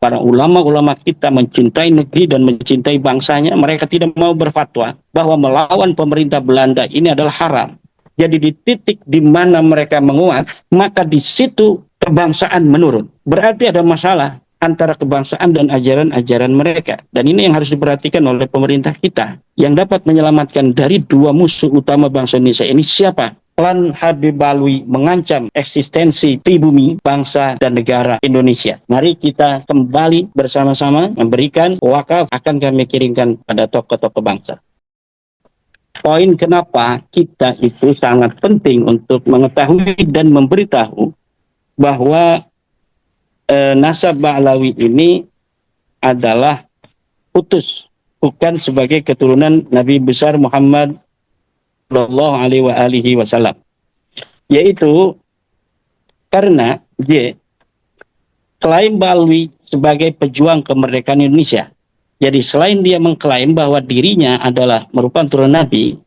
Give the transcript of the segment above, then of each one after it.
para ulama-ulama kita mencintai negeri dan mencintai bangsanya, mereka tidak mau berfatwa bahwa melawan pemerintah Belanda ini adalah haram. Jadi di titik di mana mereka menguat, maka di situ kebangsaan menurun. Berarti ada masalah antara kebangsaan dan ajaran-ajaran mereka. Dan ini yang harus diperhatikan oleh pemerintah kita. Yang dapat menyelamatkan dari dua musuh utama bangsa Indonesia ini siapa? Klan Habib Alwi mengancam eksistensi pribumi, bangsa, dan negara Indonesia. Mari kita kembali bersama-sama memberikan wakaf akan kami kirimkan pada tokoh-tokoh bangsa. Poin kenapa kita itu sangat penting untuk mengetahui dan memberitahu bahwa nasab Ba'lawi ini adalah utus, bukan sebagai keturunan Nabi besar Muhammad Sallallahu Alaihi Wasallam, yaitu karena klaim Ba'lawi sebagai pejuang kemerdekaan Indonesia. Jadi selain dia mengklaim bahwa dirinya adalah merupakan turun Nabi,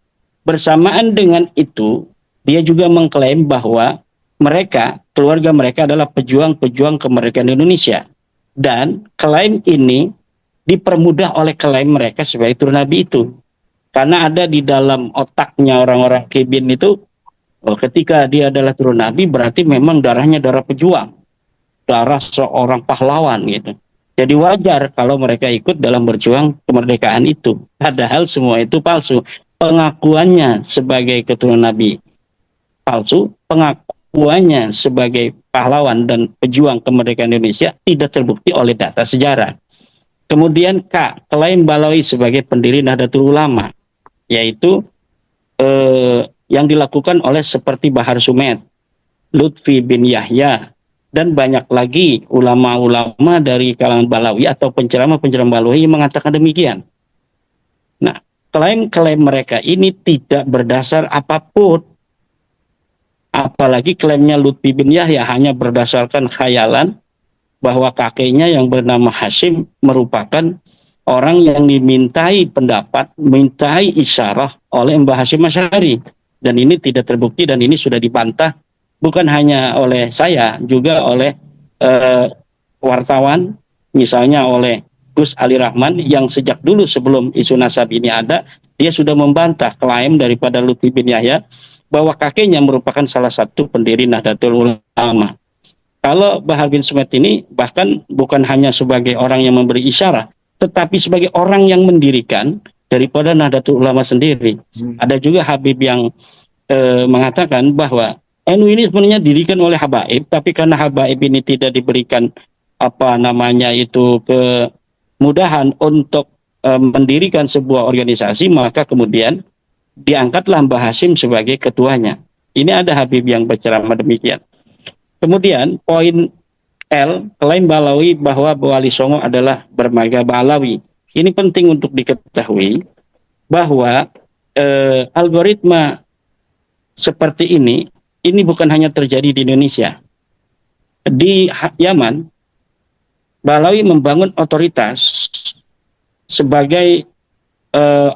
bersamaan dengan itu dia juga mengklaim bahwa mereka, keluarga mereka adalah pejuang-pejuang kemerdekaan Indonesia. Dan klaim ini dipermudah oleh klaim mereka sebagai turun Nabi itu. Karena ada di dalam otaknya orang-orang Kibin itu, ketika dia adalah turun Nabi berarti memang darahnya darah pejuang, darah seorang pahlawan gitu. Jadi wajar kalau mereka ikut dalam berjuang kemerdekaan itu. Padahal semua itu palsu. Pengakuannya sebagai keturunan Nabi palsu, pengakuannya sebagai pahlawan dan pejuang kemerdekaan Indonesia tidak terbukti oleh data sejarah. Kemudian klaim Ba'lawi sebagai pendiri Nahdlatul Ulama, yaitu yang dilakukan oleh seperti Bahar Sumed, Lutfi bin Yahya, dan banyak lagi ulama-ulama dari kalangan Ba'lawi atau penceramah-penceramah Ba'lawi yang mengatakan demikian. Nah, klaim-klaim mereka ini tidak berdasar apapun. Apalagi klaimnya Lutfi bin Yahya hanya berdasarkan khayalan bahwa kakeknya yang bernama Hashim merupakan orang yang dimintai pendapat, mintai isyarah oleh Mbah Hashim Asy'ari. Dan ini tidak terbukti dan ini sudah dibantah bukan hanya oleh saya, juga oleh wartawan, misalnya oleh Gus Ali Rahman yang sejak dulu sebelum isu nasab ini ada, dia sudah membantah klaim daripada Lutfi bin Yahya bahwa kakeknya merupakan salah satu pendiri Nahdlatul Ulama. Kalau Bahar bin Sumed ini bahkan bukan hanya sebagai orang yang memberi isyarat, tetapi sebagai orang yang mendirikan daripada Nahdlatul Ulama sendiri. Ada juga Habib yang mengatakan bahwa NU ini sebenarnya didirikan oleh habaib, tapi karena habaib ini tidak diberikan kemudahan untuk mendirikan sebuah organisasi, maka kemudian diangkatlah Mbah Hashim sebagai ketuanya. Ini ada Habib yang berceramah demikian. Kemudian poin L, klaim Ba'lawi bahwa Wali Songo adalah bermarga Ba'lawi. Ini penting untuk diketahui bahwa algoritma seperti ini bukan hanya terjadi di Indonesia. Di Yaman, Ba'lawi membangun otoritas sebagai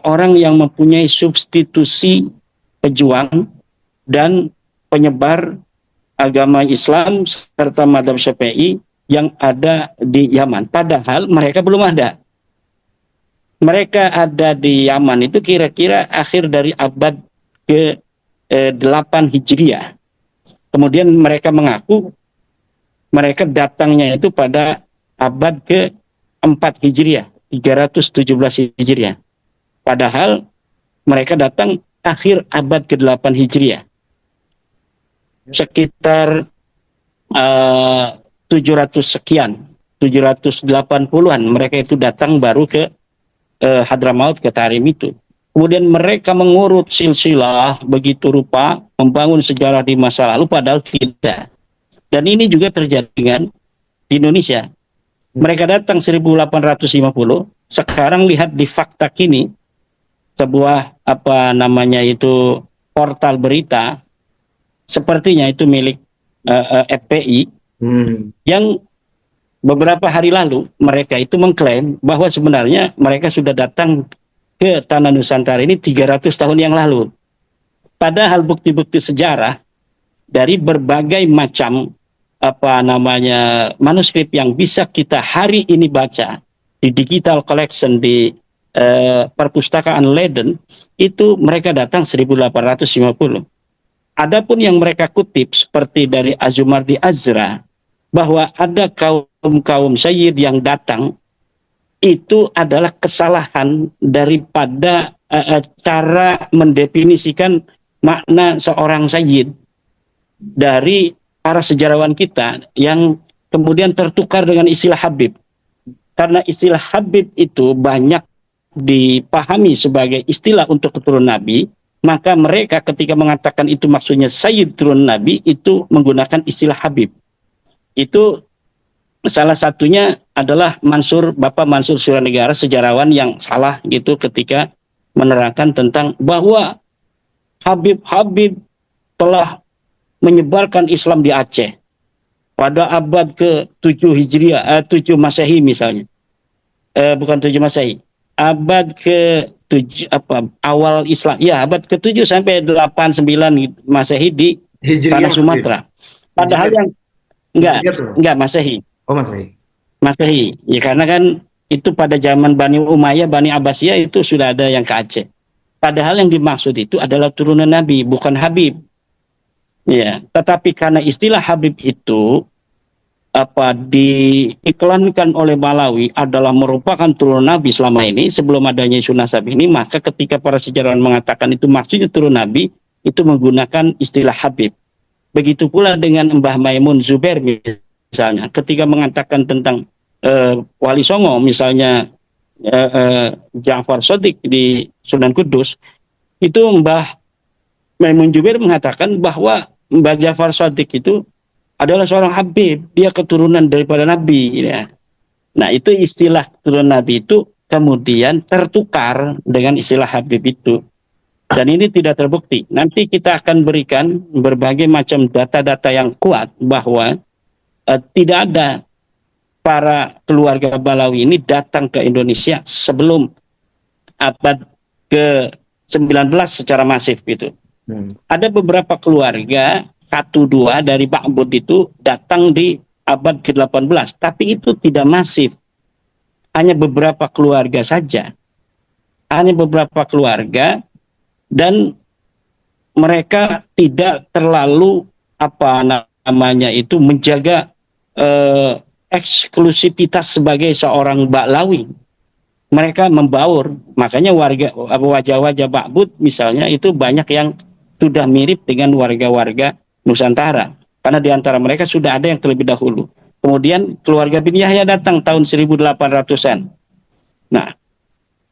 orang yang mempunyai substitusi pejuang dan penyebar agama Islam serta mazhab Syafi'i yang ada di Yaman. Padahal mereka belum ada. Mereka ada di Yaman itu kira-kira akhir dari abad ke-8 Hijriah. Kemudian mereka mengaku mereka datangnya itu pada abad ke-4 Hijriah, 317 Hijriah. Padahal mereka datang akhir abad ke-8 Hijriah. Sekitar 700 sekian, 780-an mereka itu datang baru ke Hadramaut, ke Tarim itu. Kemudian mereka mengurut silsilah begitu rupa, membangun sejarah di masa lalu, padahal tidak. Dan ini juga terjadi kan di Indonesia. Mereka datang 1850, sekarang lihat di fakta kini, sebuah portal berita, sepertinya itu milik FPI, yang beberapa hari lalu mereka itu mengklaim bahwa sebenarnya mereka sudah datang ke tanah Nusantara ini 300 tahun yang lalu. Padahal bukti-bukti sejarah dari berbagai macam apa namanya manuskrip yang bisa kita hari ini baca di digital collection di perpustakaan Leiden, itu mereka datang 1850. Adapun yang mereka kutip seperti dari Azumardi Azra, bahwa ada kaum Sayyid yang datang, itu adalah kesalahan daripada cara mendefinisikan makna seorang Sayyid dari para sejarawan kita yang kemudian tertukar dengan istilah Habib. Karena istilah Habib itu banyak dipahami sebagai istilah untuk keturunan Nabi, maka mereka ketika mengatakan itu maksudnya Sayyid turun Nabi, itu menggunakan istilah Habib. Itu salah satunya adalah Bapak Mansur Suranegara, sejarawan yang salah gitu ketika menerangkan tentang bahwa Habib telah menyebarkan Islam di Aceh pada abad ke-7 Hijriah, 7 Masehi misalnya. Bukan 7 Masehi. Abad ke-7 awal Islam. Ya, abad ke-7 sampai 8 9 Masehi di Hijriah tanah Sumatera. Padahal yang enggak Masehi. Oh, Masehi. Masehi. Ya karena kan itu pada zaman Bani Umayyah, Bani Abbasiyah itu sudah ada yang ke Aceh. Padahal yang dimaksud itu adalah turunan Nabi, bukan Habib. Ya, tetapi karena istilah Habib itu diiklankan oleh Malawi adalah merupakan turunan Nabi selama ini sebelum adanya isu nasab ini, maka ketika para sejarawan mengatakan itu maksudnya turun Nabi, itu menggunakan istilah Habib. Begitu pula dengan Mbah Maimun Zubair misalnya, ketika mengatakan tentang Wali Songo misalnya Ja'far Shadiq di Sunan Kudus, itu Mbah Maimun Zubair mengatakan bahwa Mbah Ja'far Shadiq itu adalah seorang Habib, dia keturunan daripada Nabi. Ya. Nah itu istilah keturunan Nabi itu kemudian tertukar dengan istilah Habib itu. Dan ini tidak terbukti. Nanti kita akan berikan berbagai macam data-data yang kuat bahwa tidak ada para keluarga Balawi ini datang ke Indonesia sebelum abad ke-19 secara masif gitu. Ada beberapa keluarga 1-2 dari Ba'bud itu datang di abad ke-18, tapi itu tidak masif. Hanya beberapa keluarga saja. Hanya beberapa keluarga, dan mereka tidak terlalu menjaga eksklusivitas sebagai seorang Ba'lawi. Mereka membaur, makanya wajah-wajah Ba'bud misalnya itu banyak yang sudah mirip dengan warga-warga Nusantara, karena di antara mereka sudah ada yang terlebih dahulu. Kemudian keluarga bin Yahya datang tahun 1800-an. Nah,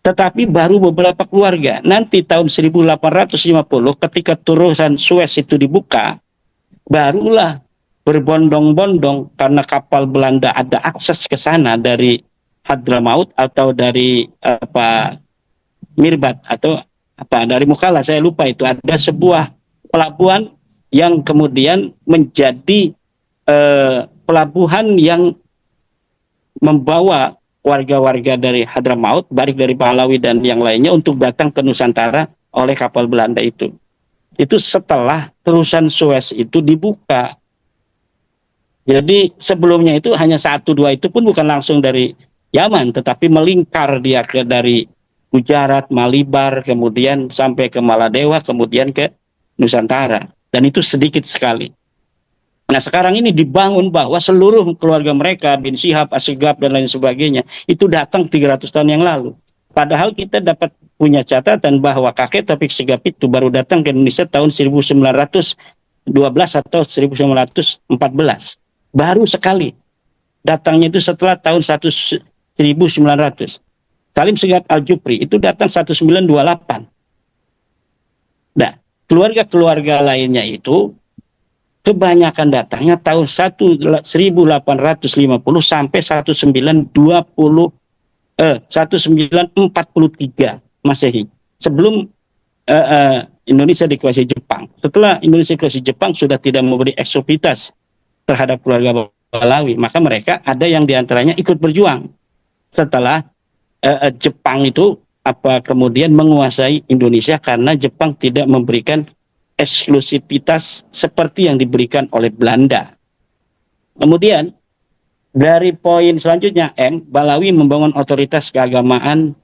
tetapi baru beberapa keluarga. Nanti tahun 1850 ketika terusan Suez itu dibuka, barulah berbondong-bondong karena kapal Belanda ada akses ke sana dari Hadramaut atau dari Mirbat atau dari Mukalla, saya lupa itu, ada sebuah pelabuhan yang kemudian menjadi pelabuhan yang membawa warga-warga dari Hadramaut, baik dari Pahlawi dan yang lainnya untuk datang ke Nusantara oleh kapal Belanda itu. Itu setelah terusan Suez itu dibuka. Jadi sebelumnya itu hanya 1-2 itu pun bukan langsung dari Yaman, tetapi melingkar dia dari Gujarat, Malibar, kemudian sampai ke Maladewa, kemudian ke Nusantara. Dan itu sedikit sekali. Nah sekarang ini dibangun bahwa seluruh keluarga mereka, bin Syihab, Asygaf, dan lain sebagainya, itu datang 300 tahun yang lalu. Padahal kita dapat punya catatan bahwa kakek Taufik Syihab itu baru datang ke Indonesia tahun 1912 atau 1914. Baru sekali. Datangnya itu setelah tahun 1900. Salim Segaf Al-Jupri itu datang 1928. Nah, keluarga-keluarga lainnya itu kebanyakan datangnya tahun 1850 sampai 1943 Masehi. Sebelum Indonesia dikuasai Jepang. Setelah Indonesia dikuasai Jepang sudah tidak memberi eksopitas terhadap keluarga Balawi, maka mereka ada yang diantaranya ikut berjuang. Setelah Jepang itu kemudian menguasai Indonesia karena Jepang tidak memberikan eksklusivitas seperti yang diberikan oleh Belanda. Kemudian dari poin selanjutnya M, Balawi membangun otoritas keagamaan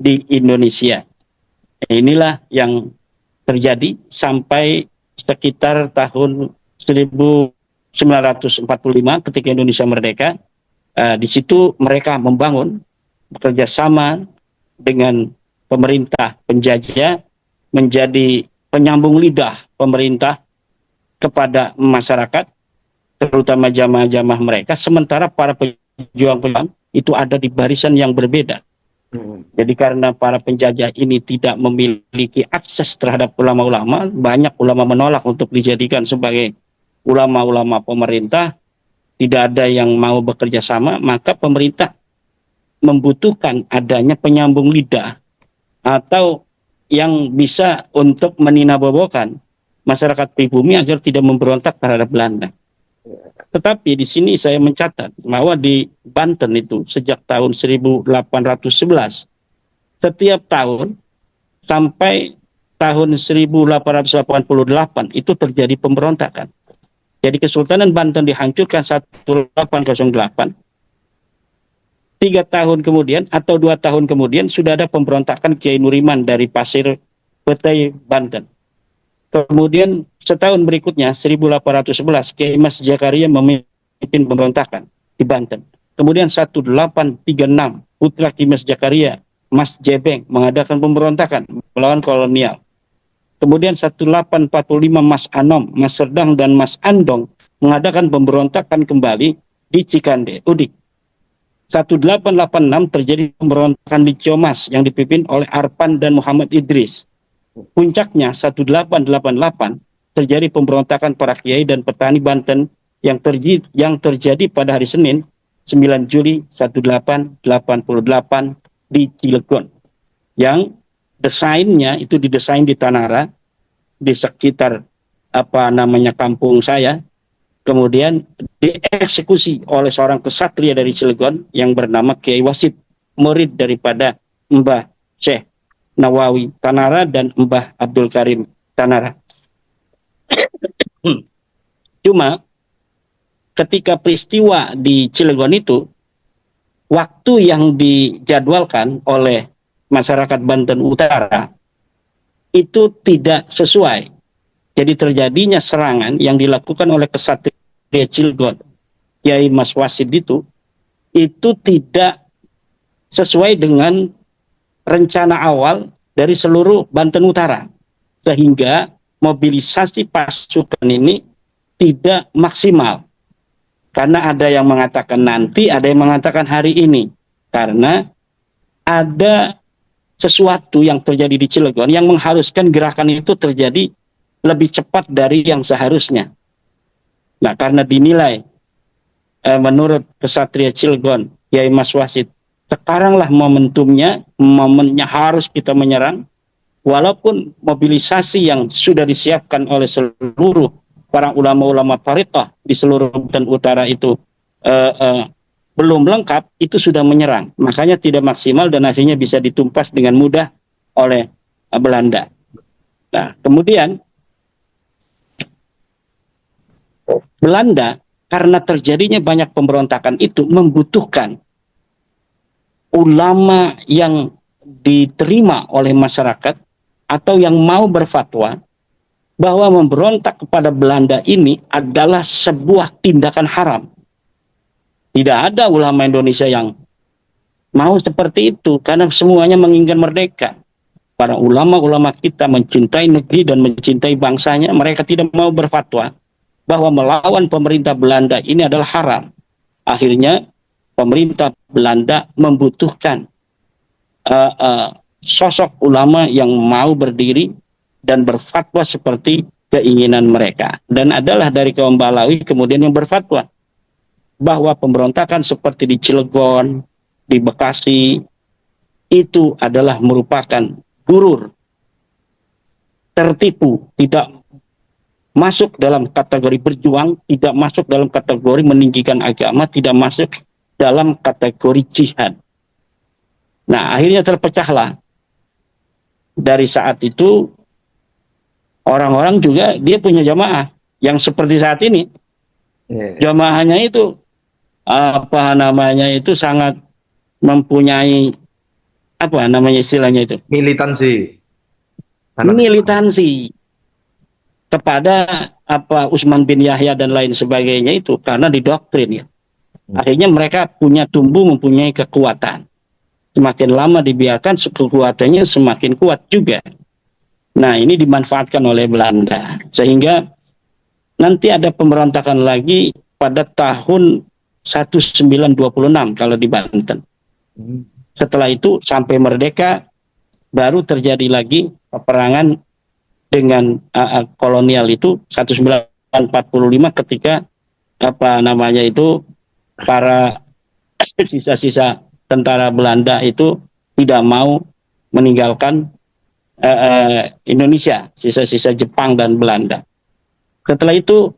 di Indonesia. Inilah yang terjadi sampai sekitar tahun 1945 ketika Indonesia merdeka. Di situ mereka membangun bekerja sama dengan pemerintah penjajah menjadi penyambung lidah pemerintah kepada masyarakat, terutama jamaah-jamaah mereka, sementara para pejuang-pejuang itu ada di barisan yang berbeda. Jadi karena para penjajah ini tidak memiliki akses terhadap ulama-ulama, banyak ulama menolak untuk dijadikan sebagai ulama-ulama pemerintah, tidak ada yang mau bekerja sama, maka pemerintah membutuhkan adanya penyambung lidah atau yang bisa untuk meninabobokan masyarakat pribumi agar tidak memberontak terhadap Belanda. Tetapi di sini saya mencatat bahwa di Banten itu sejak tahun 1811 setiap tahun sampai tahun 1888 itu terjadi pemberontakan. Jadi Kesultanan Banten dihancurkan 1808. 3 tahun kemudian atau 2 tahun kemudian sudah ada pemberontakan Kiai Nuriman dari Pasir Petai, Banten. Kemudian setahun berikutnya 1811 Kiai Mas Zakaria memimpin pemberontakan di Banten. Kemudian 1836 putra Kiai Mas Zakaria, Mas Jebeng mengadakan pemberontakan melawan kolonial. Kemudian 1845 Mas Anom, Mas Serdang dan Mas Andong mengadakan pemberontakan kembali di Cikande, Udik. 1886 terjadi pemberontakan di Ciomas yang dipimpin oleh Arpan dan Muhammad Idris. Puncaknya 1888 terjadi pemberontakan para kiai dan petani Banten yang terjadi pada hari Senin 9 Juli 1888 di Cilegon, yang desainnya itu didesain di Tanara di sekitar kampung saya, kemudian dieksekusi oleh seorang kesatria dari Cilegon yang bernama Kiai Wasid, murid daripada Mbah Syekh Nawawi Tanara dan Mbah Abdul Karim Tanara. Cuma ketika peristiwa di Cilegon itu, waktu yang dijadwalkan oleh masyarakat Banten Utara itu tidak sesuai. Jadi terjadinya serangan yang dilakukan oleh kesatria Cilegon, Kiai Mas Wasid itu tidak sesuai dengan rencana awal dari seluruh Banten Utara, sehingga mobilisasi pasukan ini tidak maksimal. Karena ada yang mengatakan nanti, ada yang mengatakan hari ini, karena ada sesuatu yang terjadi di Cilegon yang mengharuskan gerakan itu terjadi lebih cepat dari yang seharusnya. Nah, karena dinilai menurut kesatria Cilegon, Kiai Mas Wasid, sekaranglah momentumnya harus kita menyerang, walaupun mobilisasi yang sudah disiapkan oleh seluruh para ulama-ulama thariqah di seluruh Banten Utara itu belum lengkap, itu sudah menyerang. Makanya tidak maksimal dan akhirnya bisa ditumpas dengan mudah oleh Belanda. Nah, kemudian Belanda karena terjadinya banyak pemberontakan itu membutuhkan ulama yang diterima oleh masyarakat atau yang mau berfatwa bahwa memberontak kepada Belanda ini adalah sebuah tindakan haram. Tidak ada ulama Indonesia yang mau seperti itu karena semuanya menginginkan merdeka. Para ulama-ulama kita mencintai negeri dan mencintai bangsanya, mereka tidak mau berfatwa bahwa melawan pemerintah Belanda ini adalah haram. Akhirnya pemerintah Belanda membutuhkan sosok ulama yang mau berdiri dan berfatwa seperti keinginan mereka. Dan adalah dari kaum Balawi kemudian yang berfatwa bahwa pemberontakan seperti di Cilegon, di Bekasi, itu adalah merupakan gurur, tertipu, tidak masuk dalam kategori berjuang, tidak masuk dalam kategori meninggikan agama, tidak masuk dalam kategori jihad. Nah, akhirnya terpecahlah. Dari saat itu orang-orang juga dia punya jamaah yang seperti saat ini. Iya. Jamaahnya itu apa namanya itu sangat mempunyai apa namanya istilahnya itu Militansi, fanatisme. militansi kepada apa Utsman bin Yahya dan lain sebagainya itu karena didoktrin ya. Hmm. Akhirnya mereka mempunyai kekuatan. Semakin lama dibiarkan kekuatannya semakin kuat juga. Nah, ini dimanfaatkan oleh Belanda sehingga nanti ada pemberontakan lagi pada tahun 1926 kalau di Banten. Hmm. Setelah itu sampai merdeka baru terjadi lagi peperangan dengan kolonial itu 1945 ketika apa namanya itu para sisa-sisa tentara Belanda itu tidak mau meninggalkan Indonesia, sisa-sisa Jepang dan Belanda. Setelah itu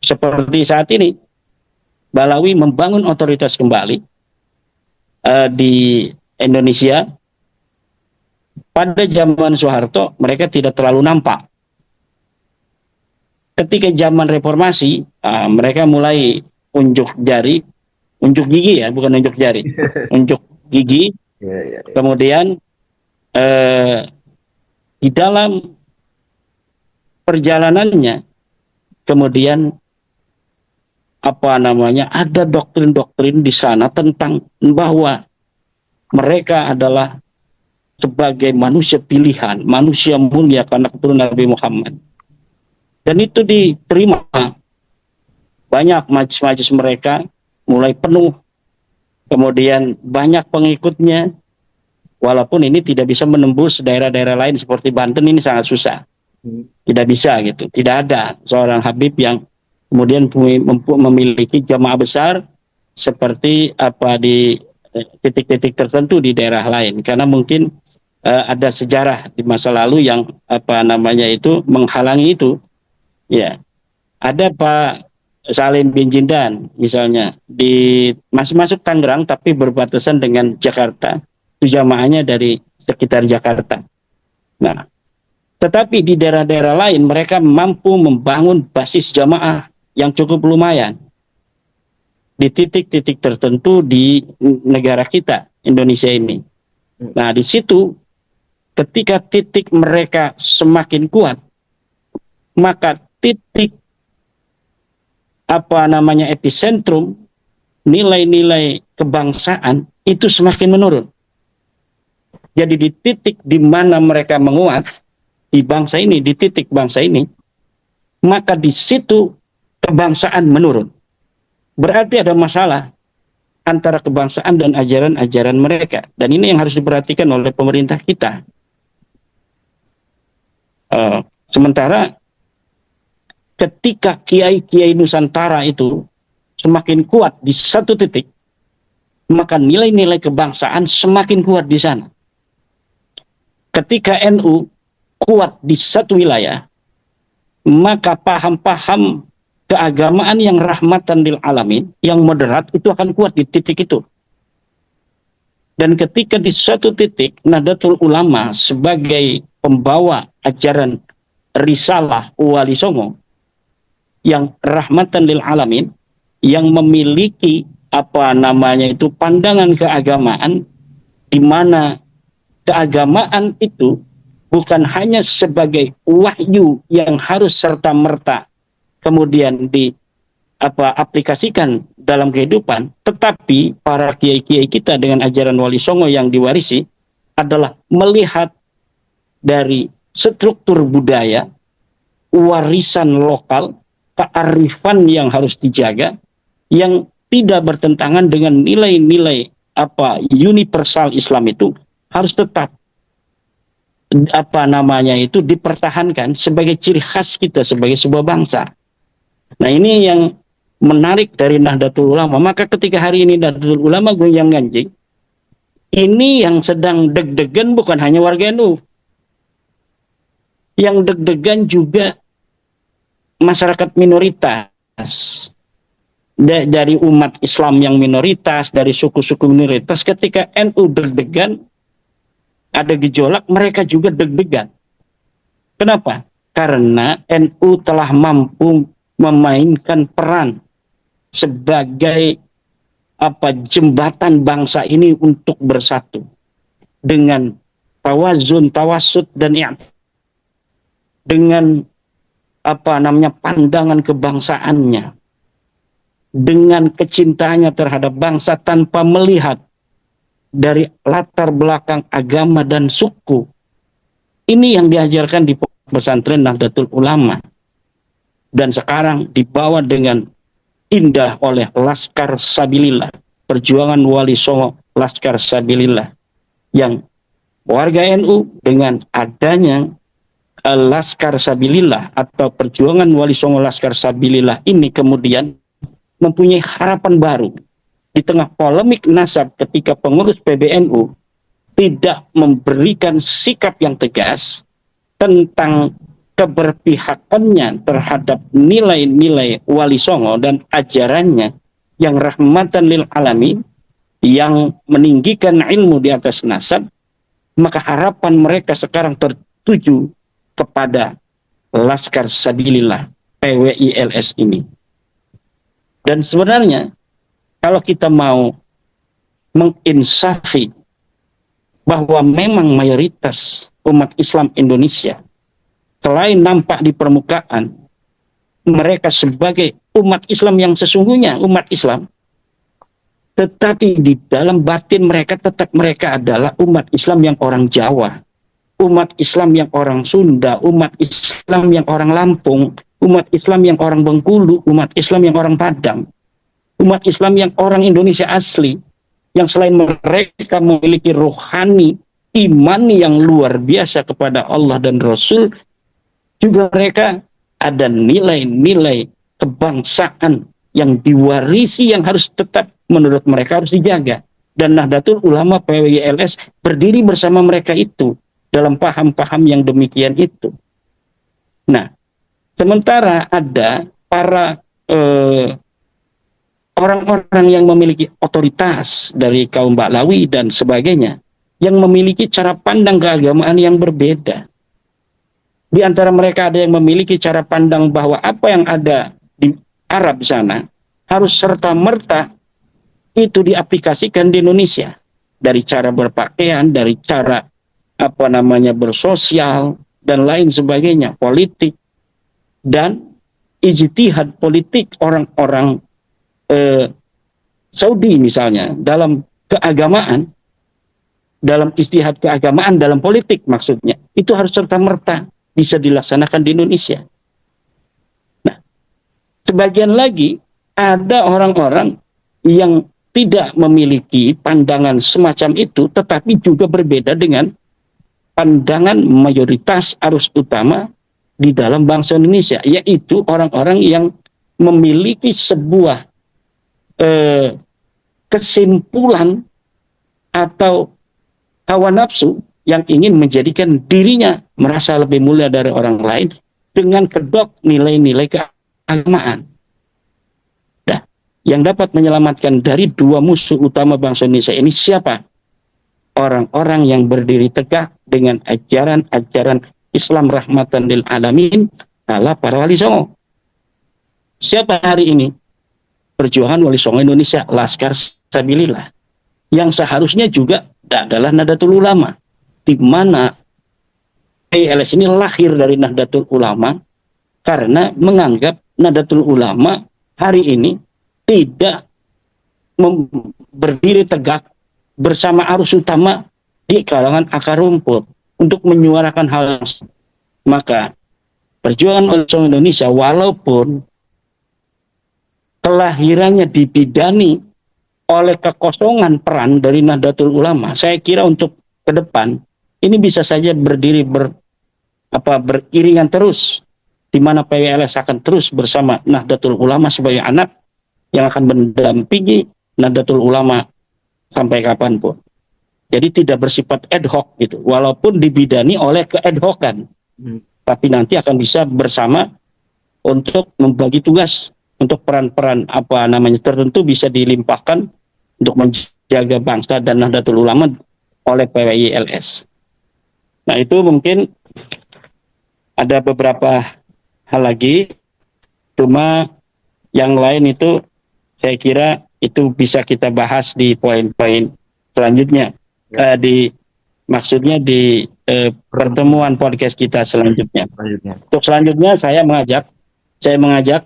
seperti saat ini Balawi membangun otoritas kembali di Indonesia. Pada zaman Soeharto mereka tidak terlalu nampak. Ketika zaman reformasi mereka mulai unjuk jari, unjuk gigi ya, bukan unjuk jari, unjuk gigi. Iya, iya, iya. Kemudian di dalam perjalanannya, kemudian apa namanya ada doktrin-doktrin di sana tentang bahwa mereka adalah sebagai manusia pilihan, manusia mulia karena keturunan Nabi Muhammad. Dan itu diterima banyak majlis-majlis mereka mulai penuh, kemudian banyak pengikutnya. Walaupun ini tidak bisa menembus daerah-daerah lain seperti Banten, ini sangat susah. Hmm. Tidak bisa gitu. Tidak ada seorang Habib yang kemudian memiliki jamaah besar seperti apa di titik-titik tertentu di daerah lain. Karena mungkin ada sejarah di masa lalu yang apa namanya itu menghalangi itu. Ya, ada Pak Salim bin Jindan misalnya di masih masuk Tangerang tapi berbatasan dengan Jakarta. Itu jamaahnya dari sekitar Jakarta. Nah, tetapi di daerah-daerah lain mereka mampu membangun basis jamaah yang cukup lumayan di titik-titik tertentu di negara kita, Indonesia ini. Nah, di situ ketika titik mereka semakin kuat, maka titik apa namanya epicentrum nilai-nilai kebangsaan itu semakin menurun. Jadi di titik di mana mereka menguat di bangsa ini, di titik bangsa ini, maka di situ kebangsaan menurun. Berarti ada masalah antara kebangsaan dan ajaran-ajaran mereka. Dan ini yang harus diperhatikan oleh pemerintah kita. Sementara ketika kiai-kiai Nusantara itu semakin kuat di satu titik, maka nilai-nilai kebangsaan semakin kuat di sana. Ketika NU kuat di satu wilayah, maka paham-paham keagamaan yang rahmatan lil alamin, yang moderat itu akan kuat di titik itu. Dan ketika di suatu titik Nahdlatul Ulama sebagai pembawa ajaran risalah Wali Songo yang rahmatan lil alamin, yang memiliki apa namanya itu pandangan keagamaan di mana keagamaan itu bukan hanya sebagai wahyu yang harus serta-merta kemudian aplikasikan dalam kehidupan, tetapi para kiai-kiai kita dengan ajaran Wali Songo yang diwarisi adalah melihat dari struktur budaya, warisan lokal, kearifan yang harus dijaga, yang tidak bertentangan dengan nilai-nilai universal Islam itu harus tetap apa namanya itu dipertahankan sebagai ciri khas kita sebagai sebuah bangsa. Nah, ini yang menarik dari Nahdlatul Ulama. Maka ketika hari ini Nahdlatul Ulama goyang ganjing, ini yang sedang deg-degan bukan hanya warga NU. Yang deg-degan juga masyarakat minoritas. Dari umat Islam yang minoritas, dari suku-suku minoritas, ketika NU deg-degan, ada gejolak, mereka juga deg-degan. Kenapa? Karena NU telah mampu memainkan peran sebagai jembatan bangsa ini untuk bersatu dengan tawazun, tawasud dan dengan pandangan kebangsaannya, dengan kecintaannya terhadap bangsa tanpa melihat dari latar belakang agama dan suku. Ini yang diajarkan di pesantren Nahdlatul Ulama, dan sekarang dibawa dengan indah oleh Laskar Sabilillah, perjuangan Wali Songo Laskar Sabilillah, yang warga NU dengan adanya Laskar Sabilillah atau perjuangan Wali Songo Laskar Sabilillah ini kemudian mempunyai harapan baru di tengah polemik nasab ketika pengurus PBNU tidak memberikan sikap yang tegas tentang keberpihakannya terhadap nilai-nilai Wali Songo dan ajarannya yang rahmatan lil alamin, yang meninggikan ilmu di atas nasab. Maka harapan mereka sekarang tertuju kepada Laskar Sabilillah, PWILS ini. Dan sebenarnya kalau kita mau menginsafi bahwa memang mayoritas umat Islam Indonesia, selain nampak di permukaan, mereka sebagai umat Islam yang sesungguhnya umat Islam, tetapi di dalam batin mereka tetap mereka adalah umat Islam yang orang Jawa, umat Islam yang orang Sunda, umat Islam yang orang Lampung, umat Islam yang orang Bengkulu, umat Islam yang orang Padang, umat Islam yang orang Indonesia asli, yang selain mereka memiliki rohani, iman yang luar biasa kepada Allah dan Rasul, juga mereka ada nilai-nilai kebangsaan yang diwarisi, yang harus tetap menurut mereka harus dijaga. Dan Nahdlatul Ulama PWILS berdiri bersama mereka itu dalam paham-paham yang demikian itu. Nah, sementara ada para orang-orang yang memiliki otoritas dari kaum Baklawi dan sebagainya, yang memiliki cara pandang keagamaan yang berbeda. Di antara mereka ada yang memiliki cara pandang bahwa apa yang ada di Arab sana harus serta-merta itu diaplikasikan di Indonesia. Dari cara berpakaian, dari cara bersosial, dan lain sebagainya, politik, dan ijtihad politik orang-orang Saudi misalnya, dalam keagamaan, dalam istihad keagamaan, dalam politik maksudnya, itu harus serta-merta bisa dilaksanakan di Indonesia. Nah, sebagian lagi ada orang-orang yang tidak memiliki pandangan semacam itu, tetapi juga berbeda dengan pandangan mayoritas arus utama di dalam bangsa Indonesia, yaitu orang-orang yang memiliki sebuah kesimpulan atau hawa nafsu yang ingin menjadikan dirinya merasa lebih mulia dari orang lain dengan kedok nilai-nilai keagamaan. Nah, yang dapat menyelamatkan dari dua musuh utama bangsa Indonesia ini siapa? Orang-orang yang berdiri tegak dengan ajaran-ajaran Islam rahmatan lil alamin ala para Wali Songo. Siapa hari ini? Perjuangan Wali Songo Indonesia, Laskar Sabilillah, yang seharusnya juga adalah Nahdlatul Ulama, di mana PWILS ini lahir dari Nahdlatul Ulama karena menganggap Nahdlatul Ulama hari ini tidak berdiri tegak bersama arus utama di kalangan akar rumput untuk menyuarakan hal yang sama. Maka perjuangan Wali Songo Indonesia, walaupun kelahirannya dibidani oleh kekosongan peran dari Nahdlatul Ulama, saya kira untuk ke depan ini bisa saja berdiri beriringan terus, di mana PWILS akan terus bersama Nahdlatul Ulama sebagai anak yang akan mendampingi Nahdlatul Ulama sampai kapanpun. Jadi tidak bersifat ad hoc gitu, walaupun dibidani oleh kead-hocan, tapi nanti akan bisa bersama untuk membagi tugas, untuk peran-peran tertentu bisa dilimpahkan untuk menjaga bangsa dan Nahdlatul Ulama oleh PWILS. Nah, itu mungkin ada beberapa hal lagi Cuma yang lain itu saya kira itu bisa kita bahas di poin-poin selanjutnya. Ya. Maksudnya di pertemuan podcast kita selanjutnya. Selanjutnya. Untuk selanjutnya saya mengajak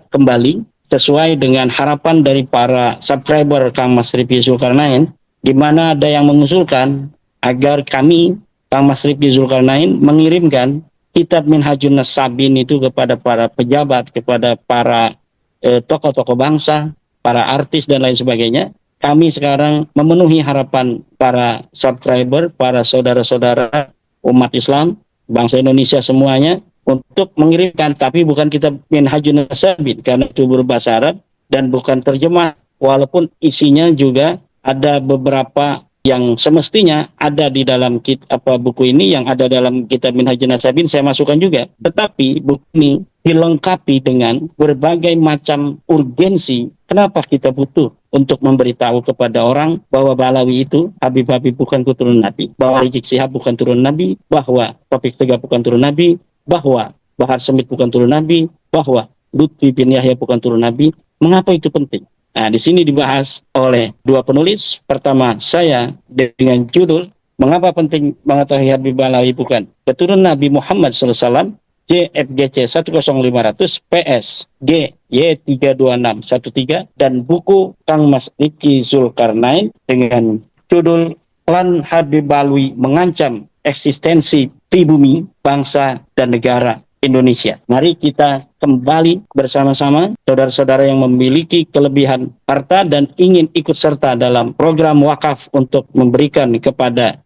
kembali sesuai dengan harapan dari para subscriber Kang Mas Rifki Zulkarnain, di mana ada yang mengusulkan agar kami, Kang Mas Rifki Zulkarnain, mengirimkan kitab Minhajun Nas-Sabin itu kepada para pejabat, kepada para tokoh-tokoh bangsa, para artis dan lain sebagainya. Kami sekarang memenuhi harapan para subscriber, para saudara-saudara umat Islam, bangsa Indonesia semuanya, untuk mengirimkan, tapi bukan kitab Minhajun Nas-Sabin karena itu berbahasa Arab dan bukan terjemah, walaupun isinya juga ada beberapa yang semestinya ada di dalam buku ini, yang ada dalam kitab Minhajun Nas-Sabin saya masukkan juga. Tetapi buku ini dilengkapi dengan berbagai macam urgensi. Kenapa kita butuh untuk memberitahu kepada orang bahwa Balawi itu, Habib-Habib bukan keturunan Nabi, bahwa Rizik Syihab bukan turunan Nabi, bahwa Taufik Tegah bukan turunan Nabi, bahwa Bahar Smith bukan turun Nabi, bahwa Lutfi bin Yahya bukan turun Nabi. Mengapa itu penting? Nah, di sini dibahas oleh dua penulis. Pertama, saya dengan judul Mengapa Penting Mengetahui Habib Balawi Bukan Keturunan Nabi Muhammad SAW, JFGC 10500 PS GY32613, dan buku Kang Mas Rifki Zulkarnain dengan judul Klan Habib Balawi Mengancam Eksistensi Pribumi, Bangsa, dan Negara Indonesia. Mari kita kembali bersama-sama saudara-saudara yang memiliki kelebihan harta dan ingin ikut serta dalam program wakaf untuk memberikan kepada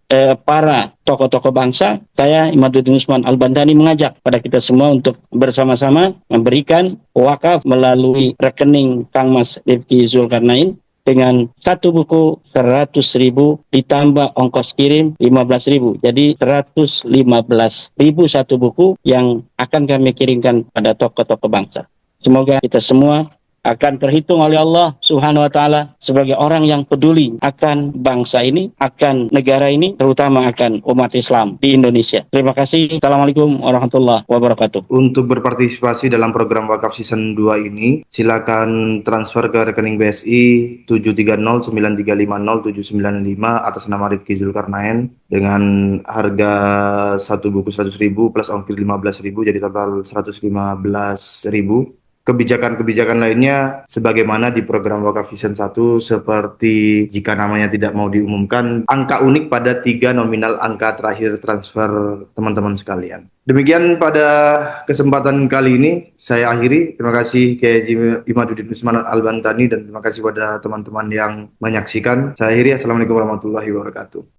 para tokoh-tokoh bangsa. Saya Imaduddin Usman Al-Bandani mengajak pada kita semua untuk bersama-sama memberikan wakaf melalui rekening Kang Mas Rifki Zulkarnain dengan satu buku 100.000 ditambah ongkos kirim 15.000, jadi 115.000 satu buku yang akan kami kirimkan pada tokoh-tokoh bangsa. Semoga kita semua akan terhitung oleh Allah Subhanahu wa Ta'ala sebagai orang yang peduli akan bangsa ini, akan negara ini, terutama akan umat Islam di Indonesia. Terima kasih. Assalamualaikum warahmatullahi wabarakatuh. Untuk berpartisipasi dalam program wakaf season 2 ini, silakan transfer ke rekening BSI 73093507995 atas nama Rifki Zulkarnain dengan harga satu buku 100.000 plus ongkir 15.000, jadi total 115.000. Kebijakan-kebijakan lainnya sebagaimana di program wakaf season 1, seperti jika namanya tidak mau diumumkan, angka unik pada 3 nominal angka terakhir transfer teman-teman sekalian. Demikian pada kesempatan kali ini saya akhiri. Terima kasih Kiai Imaduddin Usman Al-Bandani dan terima kasih pada teman-teman yang menyaksikan. Saya akhiri. Assalamualaikum warahmatullahi wabarakatuh.